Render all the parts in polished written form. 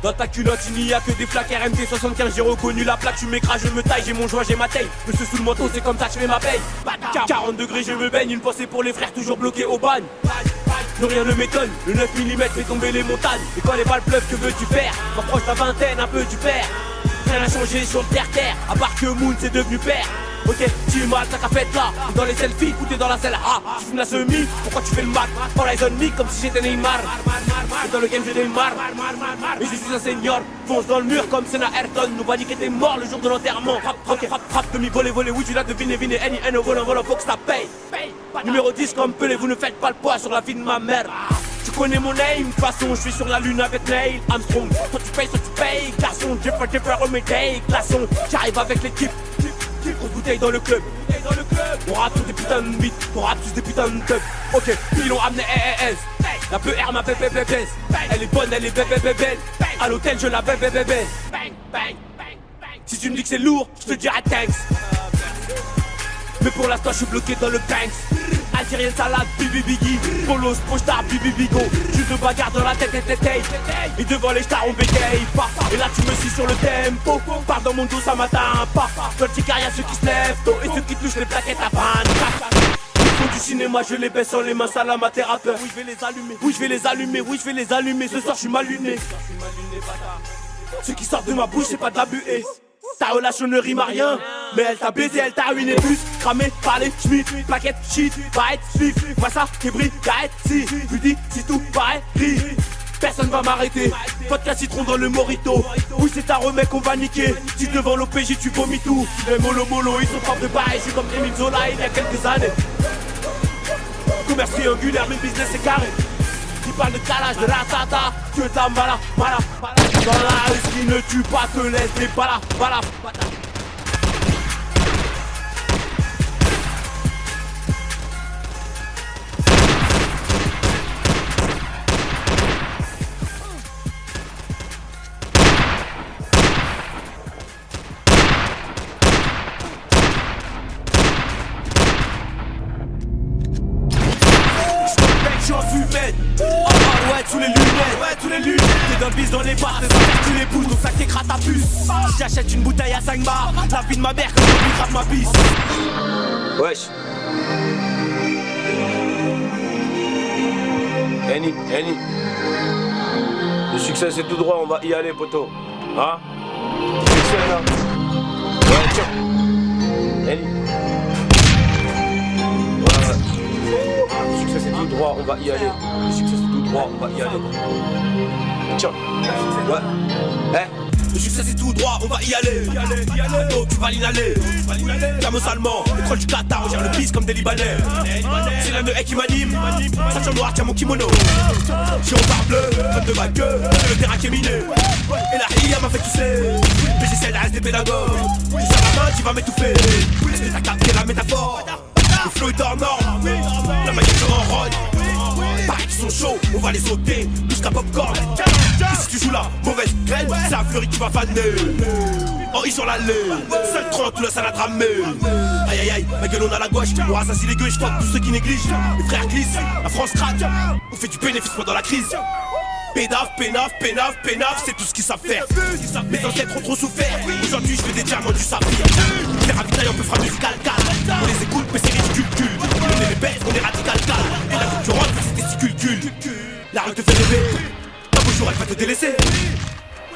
Dans ta culotte il n'y a que des flaques RMT 75, j'ai reconnu la plaque. Tu m'écrases, je me taille, j'ai mon joint, j'ai ma taille. Monsieur sous le manteau, c'est comme ça que je fais ma paye. 40 degrés, je me baigne, une pensée pour les frères toujours bloqués au bagne. Non rien ne m'étonne, le 9 mm fait tomber les montagnes. Et quand les balles pleuvent, que veux-tu faire? M'approche ta vingtaine, un peu du père. Rien n'a changé sur le terre-terre, à part que Moon c'est devenu père. Ok, tu mal, ça t'a fait là. Dans les selfies, ou t'es dans la selle. Ah, tu fumes la semi, pourquoi tu fais le mat? Pour la zone me comme si j'étais Neymar. Et dans le game je démarre. Et je suis un senior, fonce dans le mur comme Senna Ayrton. Nous va niquer tes morts le jour de l'enterrement. Frappe, demi-volé, oui tu l'as deviné, N au volant, faut que ça paye. Numéro 10 comme Pelé, vous ne faites pas le poids sur la vie de ma mère. Tu connais mon name, de toute façon je suis sur la lune avec Neil Armstrong. Soit tu payes, garçon, Jeffer, remake, glaçon. J'arrive avec l'équipe, grosse bouteille dans le club. On rate tous des putains de beats, on rate tous des putains de tubs. Ok, puis ils l'ont amené S. La PR ma bébé. Elle est bonne, elle est belle. À l'hôtel je la baisse. Si tu me dis que c'est lourd, je te dirai thanks. Mais pour l'instant je suis bloqué dans le Banks. Algérienne salade, bibi biggie. Polos, pochard, bibi bigo. Juste de bagarre dans la tête. Et devant les stars on bégaye. Et là tu me suis sur le tempo. Pars dans mon dos ça m'atteint pas. Dans le ticard y'a ceux qui se lèvent tôt. Et ceux qui touchent les plaquettes à panne. Ils font du cinéma, je les baisse en les mains, salam à thérapeute. Oui je vais les allumer. Ce soir je suis mal luné. Ce qui sort de ma bouche c'est pas de la buée. Ta relation ne rime à rien, mais elle t'a baisé, elle t'a ruiné plus. Cramé, parler, schmitt, plaquette, shit, va être suif. Vois ça, Kébri, Gaët, si, lui dis, si tout paraît gris. Personne va m'arrêter, vodka citron dans le morito. Oui c'est un remède qu'on va niquer. Si devant l'OPJ tu vomis tout. Les mollo, ils sont pas préparés. Je suis comme Émile Zola il y a quelques années. Commerce triangulaire, le business c'est carré. Qui parle de calage, de ratata, que de la mala. Dans la rue, ce qui ne tue pas te laisse des balas. Sous les lunettes, t'es dans le bis dans les bars, tu les bouges, donc ça t'écrase ta puce. Si j'achète une bouteille à 5 bars, la vie de ma mère, que je lui grave ma pisse. Wesh. Henny. Le succès c'est tout droit, on va y aller poto. Hein? Succès là. Ouais, tiens. Henny. Le succès c'est tout droit, on va y aller. Le succès c'est tout droit, on va y aller. Tiens, ouais. Le succès c'est tout droit, on va y aller. Oh, tu vas l'inhaler. Camos allemand, l'école du Qatar, on gère le bis comme des Libanais. C'est l'un de qui m'anime. Ceinture noire, tiens mon kimono. J'ai au bar bleu, comme de ma queue. C'est le terrain qui est miné. Et la IA m'a fait tousser. Mais j'essaie de rester pédagogue. Tu serres la main, tu vas m'étouffer. Est-ce que t'as capté la métaphore? Le flow est hors norme. La maillette en rôle. Pareil qu'ils sont chauds, on va les sauter plus qu'un popcorn. Et si tu joues la mauvaise graine, c'est un fleury qui va faner. Oh ils sur l'allée, seul 30 tout la salade ramée. Aïe, ma gueule on a la gauche. On rassasie les gueux, je tous ceux qui négligent. Les frères glissent, la France craque. On fait du bénéfice pendant la crise. Pénaf, c'est tout ce qu'ils savent faire. Mes ancêtres ont trop souffert. Aujourd'hui je fais des diamants du saphir. Les ravitailles on peut frapper musical calme. On les écoute mais c'est ridicule. On est les bêtes, on est radical calme. Et la concurrence c'est testicules. La rue te fait rêver. Un beau jour elle va te délaisser.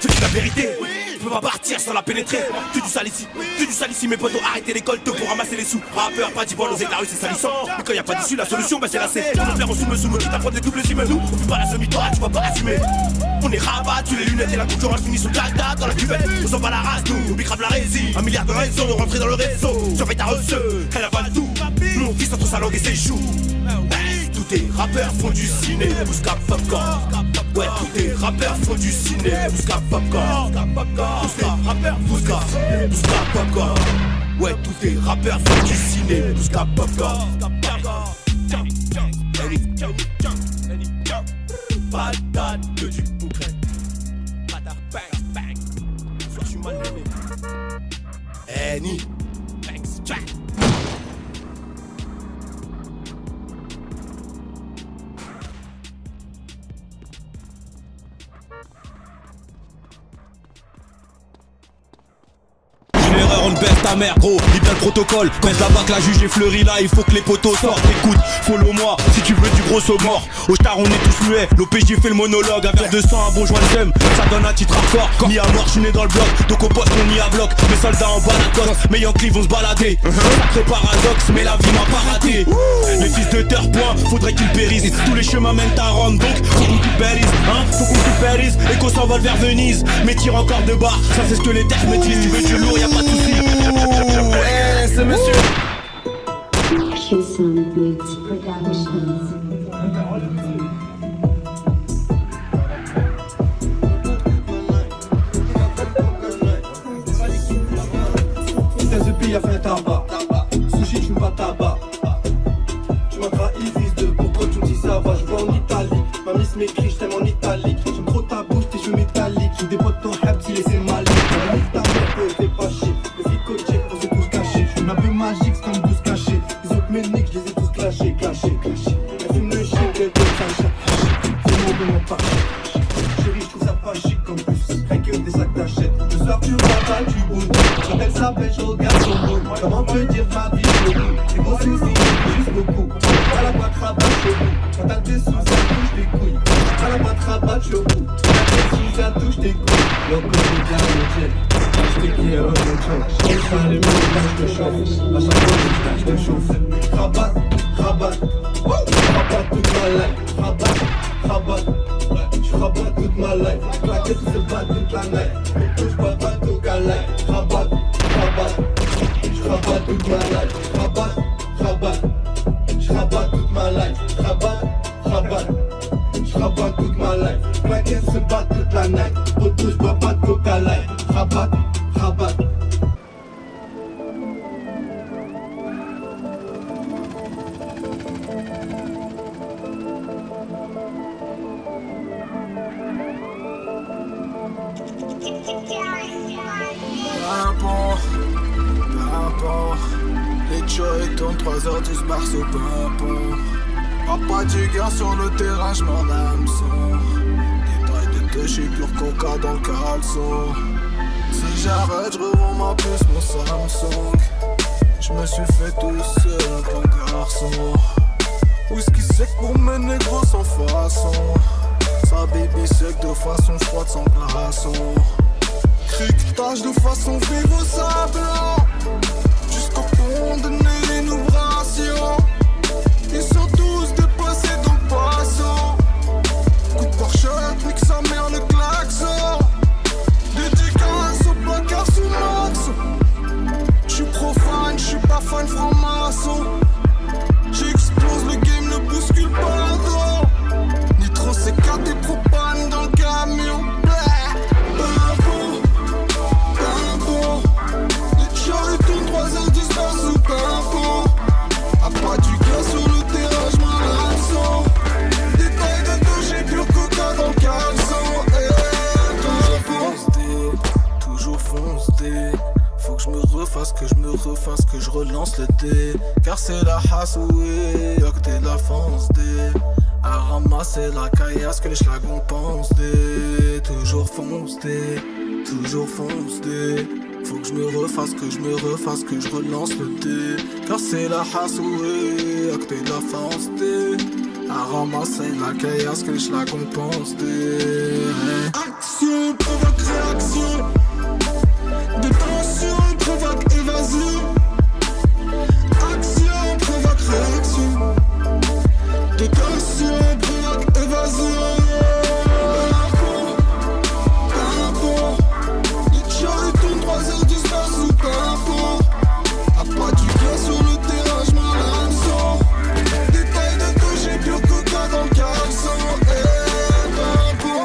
Je dis la vérité. Je peux pas partir sans la pénétrer. Tu du sale ici, mes potos, arrêtez l'école pour ramasser les sous. Rappeur, pas d'y voir, l'oser de la rue c'est salissant. Mais quand y a pas d'issue, la solution c'est la C. Tout le faire en sous-me, quitte à prendre des doubles immeubles. Nous, on fait pas la semi-toi, tu vas pas assumer. On est rabat, tu les lunettes et la concurrence finit sous calda dans la cuvette. On s'en bat la race, nous, on bicrave la résine. 1 milliard de raisons de rentrer dans le réseau. Surveille ta receux, elle avale tout. Nous on vise entre sa langue et ses joues. Tous tes rappeurs font du ciné, Bousca Popcorn. Ouais, tous tes rappeurs font du ciné, Bousca Popcorn. Bousca Popcorn. Ouais, tous tes rappeurs font du ciné, Bousca Popcorn. Patate que du concret. Patate bang. Soit je suis mal aimé. Henny. Bang. ta mère gros, lis bien le protocole. Baisse la bac, la juge est fleurie là, il faut que les poteaux sortent. Écoute, follow-moi si tu veux du gros saut mort. Au star on est tous muets, l'OPJ fait le monologue. Un verre de sang, un bon joint de seum, ça donne un titre hardcore. Mis à mort, je suis né dans le bloc, donc au poste on y a bloc. Mes soldats en bas la coste, mes Yankees vont se balader. Sacré paradoxe, mais la vie m'a pas raté. Les fils de terre point, faudrait qu'ils périssent. Tous les chemins mènent à Rome, donc faut qu'on périsse, hein, faut qu'on périsse. Et qu'on s'envole vers Venise, mais tire encore de barre. Ça c'est ce que les terres me disent, tu veux du lourd, y'a pas de soucis. Ouais, c'est monsieur. Q-Sound Beats Productions. Y'a fait un tabac, sushi tu pas tabac. Tu m'as trahi fils de, pourquoi tu me dis ça va? Je vais en Italie, ma miss m'écrit je t'aime en italique. J'aime trop ta bouche, tes cheveux métalliques. J'ai des potes ton habs, laissez le mal. Ta mère t'es pas chier, les filles coachées, on s'est tous cachés. Je un peu magique, c'est comme tous cachés. Les autres méniques, je les ai tous clashés. Elle fume le chien, elle te sache. C'est mon de mon pas. Chérie, je trouve ça pas chic en plus. Rien que des sacs t'achètes. Le soir tu m'appelles, tu bouges. Quand elle s'appelle, je regarde son dos. Comment te dire ma vie au bout? Les gros soucis, juste beaucoup. À la boîte rabat, je suis au bout. Quand t'as tes sous, ça touche tes couilles. À la boîte rabat, je suis au bout. Quand t'as tes sous, ça touche tes couilles. Loco, je viens de jet. Je te quiero mucho. Je fais les mots, je te chauffe. À chaque fois, je te chauffe. Rabat, rabat toute ma life. Rabat, je rabat toute ma life. Claquette, tout se bat toute la night. Touche pas tout galère. Rabat, je rabat toute ma life. Rabat, je rabat toute ma life. Rabat, je rabat toute ma life. Claquette, se bat toute la night. Touche pas tout galère. Rabat. Pimpon, les choy tournent 3h10 bar au pimpon. Pas du gain sur le terrain, j'm'en hameçon. Détail de toucher pur coca dans le caleçon. Si j'arrête, j'revends ma puce, mon Samsung. J'me suis fait tout seul, un bon garçon. Whisky sec pour mes négros sans façon. Sa baby sec de façon froide sans glaçon. Criquetage de façon vive au sable. Jusqu'au fond de l'innovation. Ils sont tous dépassés dans le passant. Coup de pare-choc, nique sa mère le klaxon. Dédicace au placard sous max. J'suis profane, j'suis pas fan franc-maçon. J'explose le game, ne bouscule pas non. Nitro C4 et propane dans le camion. Les charrues tournent 3h10 dans sous pimpon. A pas du gaz sur le terrain, j'm'en hameçon. Détail de toucher pur coca dans le caleçon. Toujours foncé. Faut que je me refasse, que je relance le dé. Car c'est la hasoué, y'a que t'es la fonce dé. À ramasser la caillasse que les schlagons pensent dé. Toujours fonce dé. Faut que je me refasse, que je relance le dé. Car c'est la hasoué, y'a que t'es la fonce dé. À ramasser la caillasse que les schlagons pensent dé. Action provoque réaction. De tension provoque évasion. Action provoque réaction. De tension provoque évasion. Pimpon, les charrues tournent 3h10 dans sous pimpon. A pas du gaz sur le terrain, j'm'en hameçon. Détail de toucher pur coca dans le caleçon. Pimpon.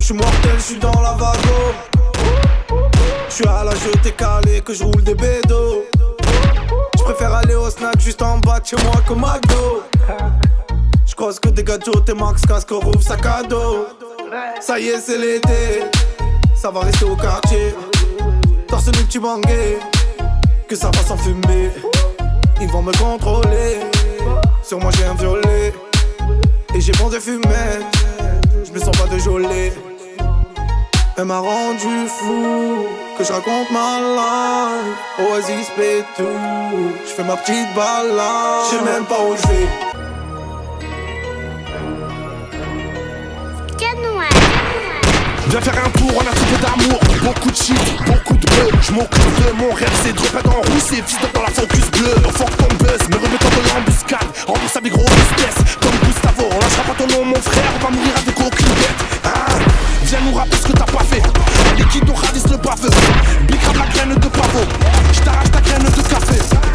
J'suis mortel, j'suis dans la vago. J'suis à la jetée calé que je roule des bédos. J'préfère aller au snack juste en bas de chez moi que McDo. J'croise que des gadgets, t'es max, casque, rouvre, sac à dos. Ça y est c'est l'été, ça va rester au quartier. Torse nu petit bangé, que ça va s'enfumer. Ils vont me contrôler, sur moi j'ai un violet. Et j'ai bon de fumette, j'me sens pas de geôler. Elle m'a rendu fou, que je raconte ma life. Oasis P2, j'fais ma petite balade. J'sais même pas où j'vais. Viens faire un tour, on a tout peu d'amour, beaucoup de shit, beaucoup de bleu. J'm'occupe de mon rêve, c'est de repète en rousse et fils dans la focus bleue. Fuck ton buzz, me remettant de l'embuscade, rembourse avec gros business. Comme Gustavo, on lâchera pas ton nom mon frère, on va mourir avec aucune dette. Viens nous rappeler ce que t'as pas fait, les qui nous ravissent le baveux.